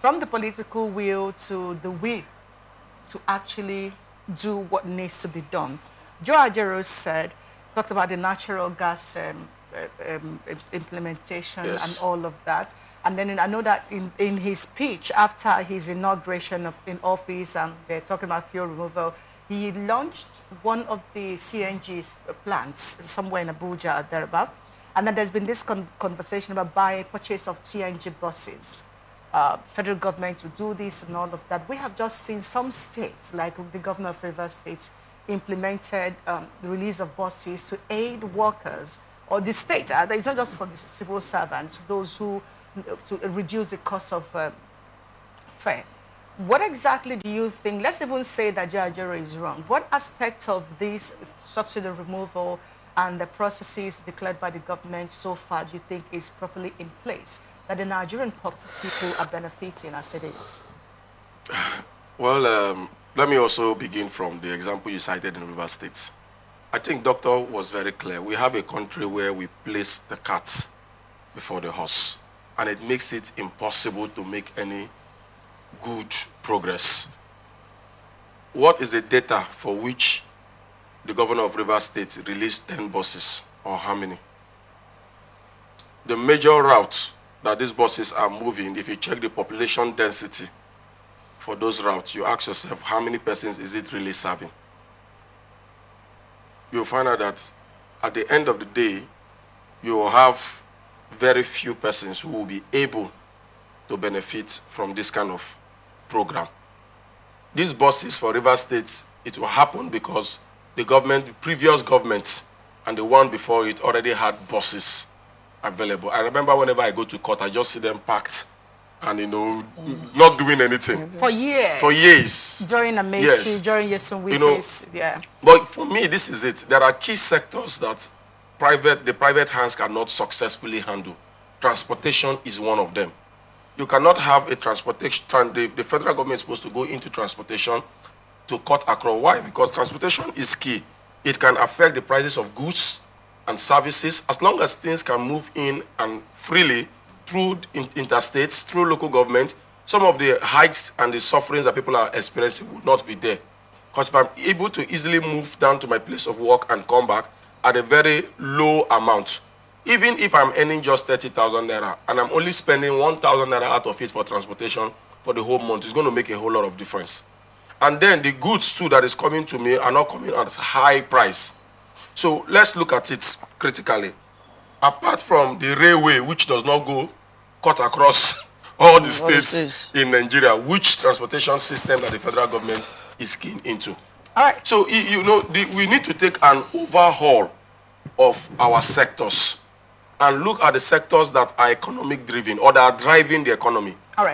from the political will to the will to actually do what needs to be done. Joe Ajero talked about the natural gas implementation and all of that. And then I know that in his speech after his inauguration in office, and they're talking about fuel removal, he launched one of the CNG plants somewhere in Abuja or thereabout. And then there's been this conversation about purchase of CNG buses. Federal government will do this and all of that. We have just seen some states, like the governor of Rivers State, implemented the release of buses to aid workers, or the state. It's not just for the civil servants, those who, to reduce the cost of fare. What exactly do you think? Let's even say that Ajero is wrong. What aspect of this subsidy removal and the processes declared by the government so far do you think is properly in place, that the Nigerian people are benefiting as it is? Well, let me also begin from the example you cited in Rivers State. I think Doctor was very clear. We have a country where we place the cart before the horse, and it makes it impossible to make any good progress. What is the data for which the governor of Rivers State released 10 buses, or how many? The major route that these buses are moving, if you check the population density for those routes, you ask yourself, how many persons is it really serving? You'll find out that at the end of the day, you will have very few persons who will be able to benefit from this kind of program. These buses for Rivers State, it will happen because the government, the previous government, and the one before it already had buses available. I remember whenever I go to court, I just see them packed and, you know, not doing anything. For years. For years. During Amechi, during Yesun, you know, yeah. But for me, this is it. There are key sectors that the private hands cannot successfully handle. Transportation is one of them. You cannot have a transportation, the federal government is supposed to go into transportation to cut across. Why? Because transportation is key. It can affect the prices of goods and services as long as things can move in and freely through interstates, through local government. Some of the hikes and the sufferings that people are experiencing would not be there. Because if I'm able to easily move down to my place of work and come back at a very low amount, even if I'm earning just 30,000 naira and I'm only spending 1,000 naira out of it for transportation for the whole month, it's going to make a whole lot of difference. And then the goods too that is coming to me are not coming at a high price. So let's look at it critically. Apart from the railway, which does not go cut across all the states in Nigeria, which transportation system that the federal government is keen into? All right. So, you know, we need to take an overhaul of our sectors and look at the sectors that are economic driven or that are driving the economy. All right.